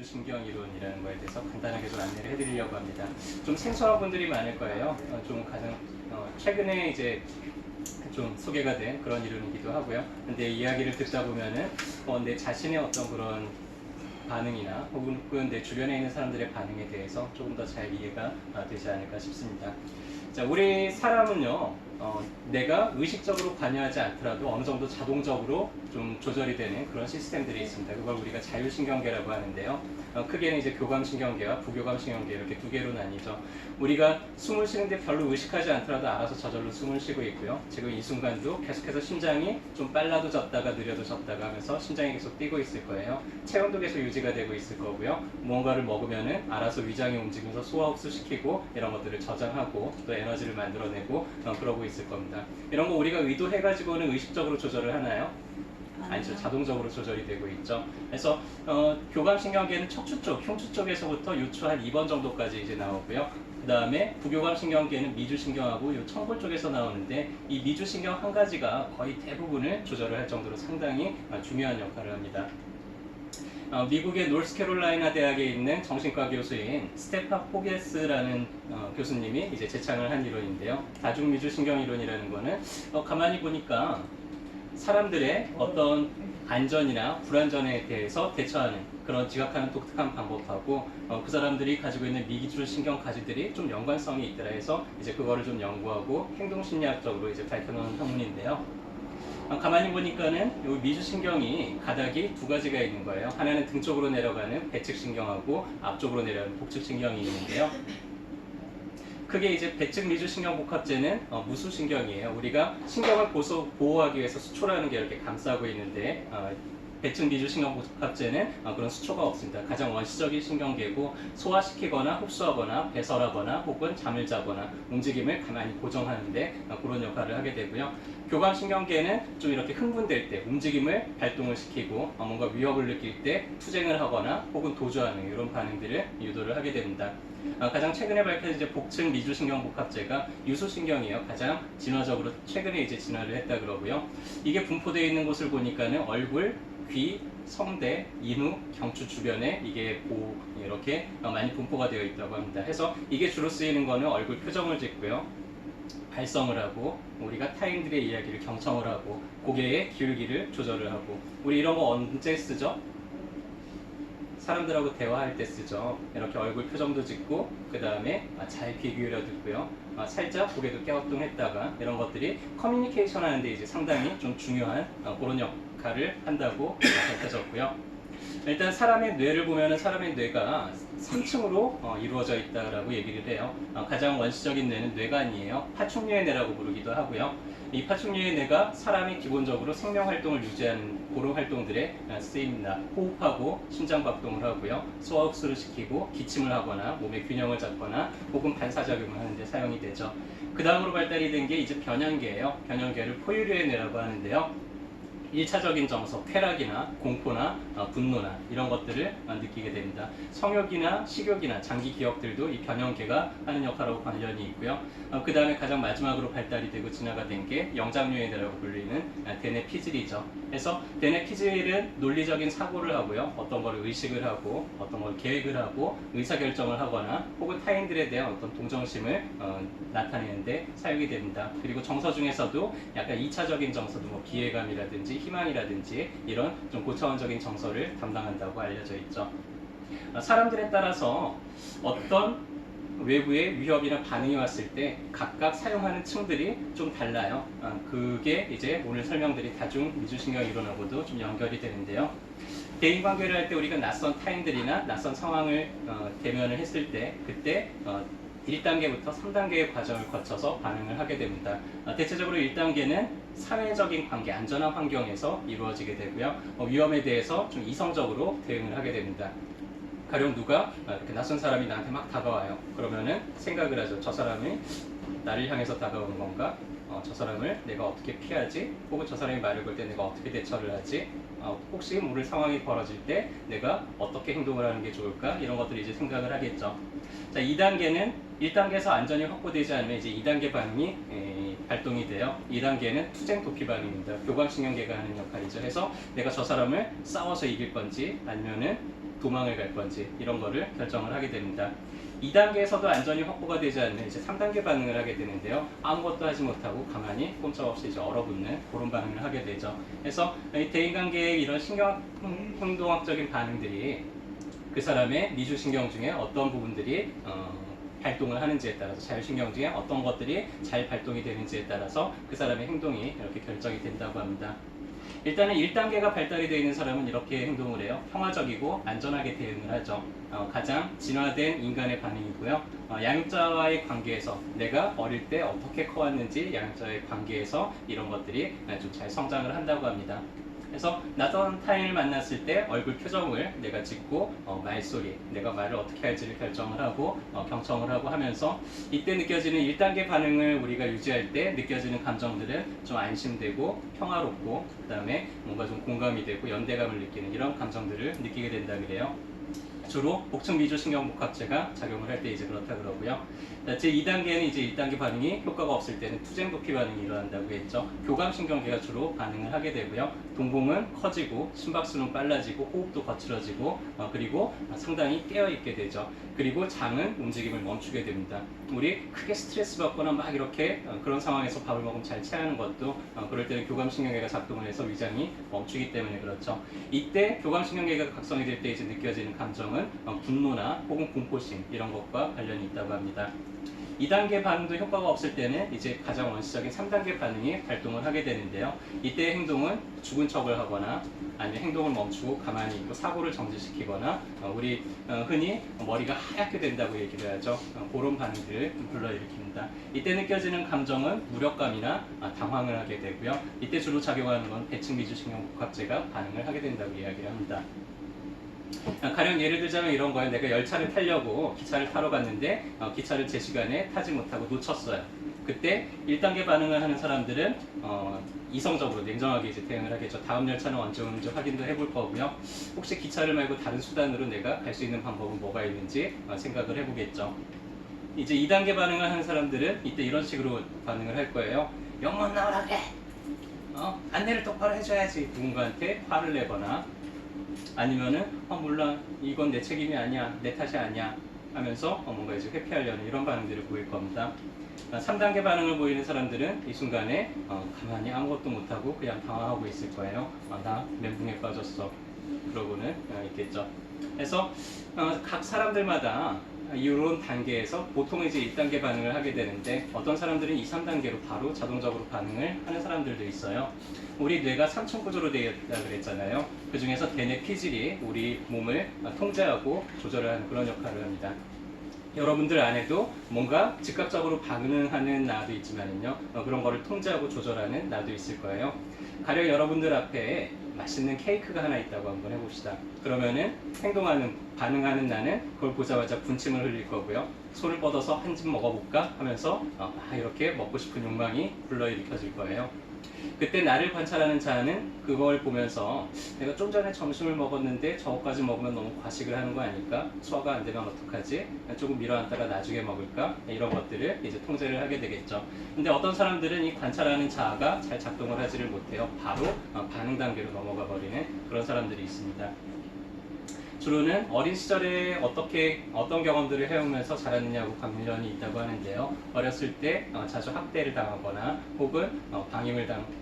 미주신경 이론이라는 거에 대해서 간단하게 좀 안내를 해드리려고 합니다. 좀 생소한 분들이 많을 거예요. 좀 가장 최근에 이제 좀 소개가 된 그런 이론이기도 하고요. 근데 이야기를 듣다 보면은 내 자신의 어떤 그런 반응이나 혹은 내 주변에 있는 사람들의 반응에 대해서 조금 더 잘 이해가 되지 않을까 싶습니다. 자, 우리 사람은요, 내가 의식적으로 관여하지 않더라도 어느 정도 자동적으로 좀 조절이 되는 그런 시스템들이 있습니다. 그걸 우리가 자율신경계라고 하는데요. 크게는 이제 교감신경계와 부교감신경계 이렇게 두 개로 나뉘죠. 우리가 숨을 쉬는데 별로 의식하지 않더라도 알아서 저절로 숨을 쉬고 있고요. 지금 이 순간도 계속해서 심장이 좀 빨라도 졌다가 느려도 졌다가 하면서 심장이 계속 뛰고 있을 거예요. 체온도 계속 유지가 되고 있을 거고요. 무언가를 먹으면은 알아서 위장이 움직이면서 소화 흡수시키고 이런 것들을 저장하고 또 에너지를 만들어내고 그러고 있을 겁니다. 이런 거 우리가 의도해가지고는 의식적으로 조절을 하나요? 아니죠. 자동적으로 조절이 되고 있죠. 그래서 교감신경계는 척추 쪽, 흉추 쪽에서부터 요추 한 2번 정도까지 이제 나오고요. 그 다음에 부교감신경계는 미주신경하고 요 청골 쪽에서 나오는데 이 미주신경 한 가지가 거의 대부분을 조절을 할 정도로 상당히 중요한 역할을 합니다. 미국의 노스캐롤라이나 대학에 있는 정신과 교수인 스테파 포게스라는 교수님이 이제 제창을 한 이론인데요. 다중미주신경 이론이라는 거는 가만히 보니까 사람들의 어떤 안전이나 불안전에 대해서 대처하는 그런 지각하는 독특한 방법하고 그 사람들이 가지고 있는 미주신경 가지들이 좀 연관성이 있더라 해서 이제 그거를 좀 연구하고 행동심리학적으로 이제 밝혀놓은 학문인데요. 가만히 보니까는 이 미주신경이 가닥이 두 가지가 있는 거예요. 하나는 등 쪽으로 내려가는 배측신경하고 앞쪽으로 내려가는 복측신경이 있는데요. 크게 이제 배측 미주신경 복합제는 무수신경이에요. 우리가 신경을 보호하기 위해서 수초라는 게 이렇게 감싸고 있는데 배측 미주신경 복합제는 그런 수초가 없습니다. 가장 원시적인 신경계고 소화시키거나 흡수하거나 배설하거나 혹은 잠을 자거나 움직임을 가만히 고정하는데 그런 역할을 하게 되고요. 교감신경계는 좀 이렇게 흥분될 때 움직임을 발동을 시키고 뭔가 위협을 느낄 때 투쟁을 하거나 혹은 도주하는 이런 반응들을 유도를 하게 됩니다. 가장 최근에 밝혀진 이제 복층 미주신경 복합제가 유소신경이에요. 가장 진화적으로 최근에 이제 진화를 했다 그러고요. 이게 분포되어 있는 곳을 보니까는 얼굴, 귀, 성대, 인후, 경추 주변에 이게 이렇게 많이 분포가 되어 있다고 합니다. 해서 이게 주로 쓰이는 거는 얼굴 표정을 짓고요. 발성을 하고 우리가 타인들의 이야기를 경청을 하고 고개의 기울기를 조절을 하고 우리 이런 거 언제 쓰죠? 사람들하고 대화할 때 쓰죠. 이렇게 얼굴 표정도 짓고 그 다음에 잘 귀 기울여 듣고요. 살짝 고개도 깨우뚱했다가 이런 것들이 커뮤니케이션 하는데 이제 상당히 좀 중요한 그런 역할을 한다고 밝혀졌고요. 일단 사람의 뇌를 보면 사람의 뇌가 3층으로 이루어져 있다라고 얘기를 해요. 가장 원시적인 뇌는 뇌관이에요. 파충류의 뇌라고 부르기도 하고요. 이 파충류의 뇌가 사람이 기본적으로 생명 활동을 유지하는 그런 활동들에 쓰입니다. 호흡하고 심장 박동을 하고요. 소화 흡수를 시키고 기침을 하거나 몸의 균형을 잡거나 혹은 반사작용을 하는 데 사용이 되죠. 그 다음으로 발달이 된 게 이제 변연계예요. 변연계를 포유류의 뇌라고 하는데요. 1차적인 정서, 쾌락이나 공포나 분노나 이런 것들을 느끼게 됩니다. 성욕이나 식욕이나 장기 기억들도 이 변연계가 하는 역할하고 관련이 있고요. 그 다음에 가장 마지막으로 발달이 되고 진화가 된 게 영장류의 뇌라고 불리는 대뇌피질이죠. 그래서 대뇌피질은 논리적인 사고를 하고요. 어떤 걸 의식을 하고 어떤 걸 계획을 하고 의사결정을 하거나 혹은 타인들에 대한 어떤 동정심을 나타내는데 사용이 됩니다. 그리고 정서 중에서도 약간 2차적인 정서도 뭐 기회감이라든지 희망이라든지 이런 좀 고차원적인 정서를 담당한다고 알려져 있죠. 사람들에 따라서 어떤 외부의 위협이나 반응이 왔을 때 각각 사용하는 층들이 좀 달라요. 그게 이제 오늘 설명드린 다중 미주신경 이론하고도 좀 연결이 되는데요. 대인관계를 할 때 우리가 낯선 타인들이나 낯선 상황을 대면을 했을 때 그때 1단계부터 3단계의 과정을 거쳐서 반응을 하게 됩니다. 대체적으로 1단계는 사회적인 관계, 안전한 환경에서 이루어지게 되고요. 위험에 대해서 좀 이성적으로 대응을 하게 됩니다. 가령 누가 이렇게 낯선 사람이 나한테 막 다가와요. 그러면은 생각을 하죠. 저 사람이 나를 향해서 다가오는 건가? 저 사람을 내가 어떻게 피하지? 혹은 저 사람이 말을 걸 때 내가 어떻게 대처를 하지? 혹시 모를 상황이 벌어질 때 내가 어떻게 행동을 하는 게 좋을까? 이런 것들을 이제 생각을 하겠죠. 자, 2단계는 1단계에서 안전이 확보되지 않으면 이제 2단계 반응이 발동이 돼요. 2단계는 투쟁 도피 반응입니다. 교감신경계가 하는 역할이죠. 해서 내가 저 사람을 싸워서 이길 건지 아니면은 도망을 갈 건지 이런 거를 결정을 하게 됩니다. 2단계에서도 안전이 확보가 되지 않는 이제 3단계 반응을 하게 되는데요. 아무것도 하지 못하고 가만히 꼼짝없이 이제 얼어붙는 그런 반응을 하게 되죠. 그래서 이 대인관계의 이런 행동학적인 반응들이 그 사람의 미주신경 중에 어떤 부분들이 발동을 하는지에 따라서, 자율신경 중에 어떤 것들이 잘 발동이 되는지에 따라서 그 사람의 행동이 이렇게 결정이 된다고 합니다. 일단은 1단계가 발달이 되어 있는 사람은 이렇게 행동을 해요. 평화적이고 안전하게 대응을 하죠. 가장 진화된 인간의 반응이고요. 양육자와의 관계에서 내가 어릴 때 어떻게 커왔는지 양육자와의 관계에서 이런 것들이 좀 잘 성장을 한다고 합니다. 그래서 낯선 타인을 만났을 때 얼굴 표정을 내가 짓고 말소리, 내가 말을 어떻게 할지를 결정을 하고 경청을 하고 하면서 이때 느껴지는 1단계 반응을 우리가 유지할 때 느껴지는 감정들은 좀 안심되고 평화롭고 그 다음에 뭔가 좀 공감이 되고 연대감을 느끼는 이런 감정들을 느끼게 된다 그래요. 주로 복층 미주신경복합체가 작용을 할 때 이제 그렇다 그러고요. 제 2단계는 이제 1단계 반응이 효과가 없을 때는 투쟁 도피 반응이 일어난다고 했죠. 교감신경계가 주로 반응을 하게 되고요. 동공은 커지고 심박수는 빨라지고 호흡도 거칠어지고 그리고 상당히 깨어있게 되죠. 그리고 장은 움직임을 멈추게 됩니다. 우리 크게 스트레스 받거나 막 이렇게 그런 상황에서 밥을 먹으면 잘 체하는 것도 그럴 때는 교감신경계가 작동을 해서 위장이 멈추기 때문에 그렇죠. 이때 교감신경계가 각성이 될 때 이제 느껴지는 감정은 분노나 혹은 공포심 이런 것과 관련이 있다고 합니다. 2단계 반응도 효과가 없을 때는 이제 가장 원시적인 3단계 반응이 발동을 하게 되는데요. 이때의 행동은 죽은 척을 하거나 아니면 행동을 멈추고 가만히 있고 사고를 정지시키거나 우리 흔히 머리가 하얗게 된다고 얘기를 하죠. 그런 반응들을 불러일으킵니다. 이때 느껴지는 감정은 무력감이나 당황을 하게 되고요. 이때 주로 작용하는 건 배층 미주신경복합체가 반응을 하게 된다고 이야기를 합니다. 가령 예를 들자면 이런 거예요. 내가 열차를 타려고 기차를 타러 갔는데 기차를 제 시간에 타지 못하고 놓쳤어요. 그때 1단계 반응을 하는 사람들은 이성적으로 냉정하게 이제 대응을 하겠죠. 다음 열차는 언제 오는지 확인도 해볼 거고요. 혹시 기차를 말고 다른 수단으로 내가 갈 수 있는 방법은 뭐가 있는지 생각을 해보겠죠. 이제 2단계 반응을 하는 사람들은 이때 이런 식으로 반응을 할 거예요. 영문 나오라 그래! 안내를 똑바로 해줘야지. 누군가한테 화를 내거나 아니면은 몰라, 이건 내 책임이 아니야, 내 탓이 아니야 하면서 뭔가 이제 회피하려는 이런 반응들을 보일 겁니다. 3단계 반응을 보이는 사람들은 이 순간에 가만히 아무것도 못하고 그냥 당황하고 있을 거예요. 나 멘붕에 빠졌어. 그러고는 있겠죠. 그래서 각 사람들마다 이런 단계에서 보통 이제 1단계 반응을 하게 되는데 어떤 사람들은 2, 3단계로 바로 자동적으로 반응을 하는 사람들도 있어요. 우리 뇌가 3층 구조로 되어 있다고 그랬잖아요. 그 중에서 대뇌 피질이 우리 몸을 통제하고 조절을 하는 그런 역할을 합니다. 여러분들 안에도 뭔가 즉각적으로 반응하는 나도 있지만요, 그런 거를 통제하고 조절하는 나도 있을 거예요. 가령 여러분들 앞에 맛있는 케이크가 하나 있다고 한번 해봅시다. 그러면은 반응하는 나는 그걸 보자마자 군침을 흘릴 거고요. 손을 뻗어서 한 집 먹어볼까 하면서 이렇게 먹고 싶은 욕망이 불러일으켜질 거예요. 그때 나를 관찰하는 자는 그걸 보면서 내가 좀 전에 점심을 먹었는데 저거까지 먹으면 너무 과식을 하는 거 아닐까? 소화가 안 되면 어떡하지? 조금 미뤄놨다가 나중에 먹을까? 이런 것들을 이제 통제를 하게 되겠죠. 근데 어떤 사람들은 이 관찰하는 자아가 잘 작동을 하지를 못해요. 바로 반응 단계로 넘어가 버리는 그런 사람들이 있습니다. 주로는 어린 시절에 어떤 경험들을 해오면서 자랐느냐고 관련이 있다고 하는데요. 어렸을 때 자주 학대를 당하거나 혹은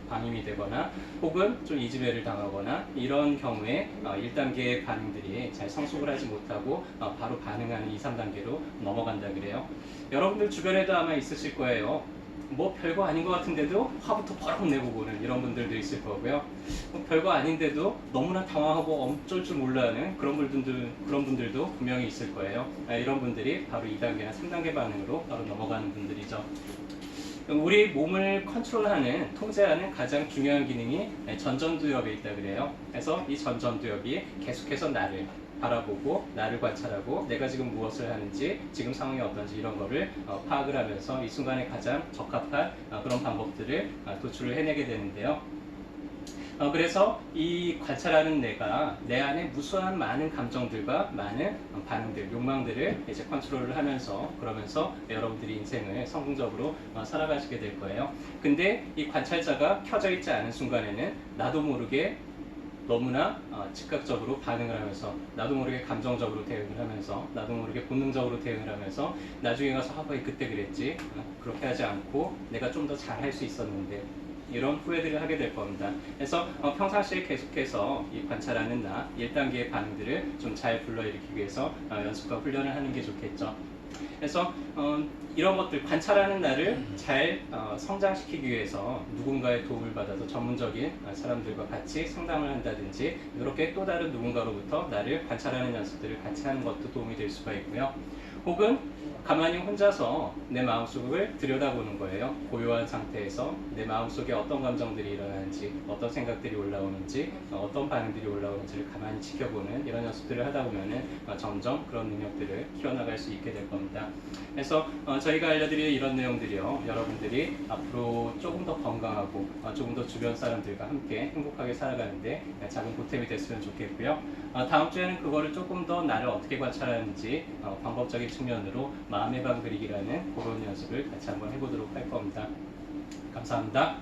방임이 되거나 혹은 좀 이지배를 당하거나 이런 경우에 1단계의 반응들이 잘 성숙을 하지 못하고 바로 반응하는 2, 3단계로 넘어간다 그래요. 여러분들 주변에도 아마 있으실 거예요. 뭐 별거 아닌 것 같은데도 화부터 버럭 내고 보는 이런 분들도 있을 거고요. 별거 아닌데도 너무나 당황하고 어쩔 줄 몰라하는 그런 분들도 분명히 있을 거예요. 이런 분들이 바로 2단계나 3단계 반응으로 바로 넘어가는 분들이죠. 우리 몸을 컨트롤하는, 통제하는 가장 중요한 기능이 전전두엽에 있다 그래요. 그래서 이 전전두엽이 계속해서 나를 바라보고 나를 관찰하고 내가 지금 무엇을 하는지, 지금 상황이 어떤지 이런 거를 파악을 하면서 이 순간에 가장 적합한 그런 방법들을 도출을 해내게 되는데요. 그래서 이 관찰하는 내가 내 안에 무수한 많은 감정들과 많은 반응들, 욕망들을 이제 컨트롤을 하면서 그러면서 여러분들이 인생을 성공적으로 살아가시게 될 거예요. 근데 이 관찰자가 켜져 있지 않은 순간에는 나도 모르게 너무나 즉각적으로 반응을 하면서 나도 모르게 감정적으로 대응을 하면서 나도 모르게 본능적으로 대응을 하면서 나중에 가서 왜 그때 그랬지? 그렇게 하지 않고 내가 좀 더 잘할 수 있었는데 이런 후회들을 하게 될 겁니다. 그래서 평상시에 계속해서 이 관찰하는 나 1단계의 반응들을 좀 잘 불러일으키기 위해서 연습과 훈련을 하는 게 좋겠죠. 그래서 이런 것들 관찰하는 나를 잘 성장시키기 위해서 누군가의 도움을 받아서 전문적인 사람들과 같이 상담을 한다든지 이렇게 또 다른 누군가로부터 나를 관찰하는 연습들을 같이 하는 것도 도움이 될 수가 있고요. 혹은 가만히 혼자서 내 마음속을 들여다보는 거예요. 고요한 상태에서 내 마음속에 어떤 감정들이 일어나는지, 어떤 생각들이 올라오는지, 어떤 반응들이 올라오는지를 가만히 지켜보는 이런 연습들을 하다 보면은 점점 그런 능력들을 키워나갈 수 있게 될 겁니다. 그래서 저희가 알려드릴 이런 내용들이요, 여러분들이 앞으로 조금 더 건강하고 조금 더 주변 사람들과 함께 행복하게 살아가는데 작은 보탬이 됐으면 좋겠고요. 다음 주에는 그거를 조금 더 나를 어떻게 관찰하는지 방법적인 측면으로 마음의 방 그리기라는 그런 연습을 같이 한번 해보도록 할 겁니다. 감사합니다.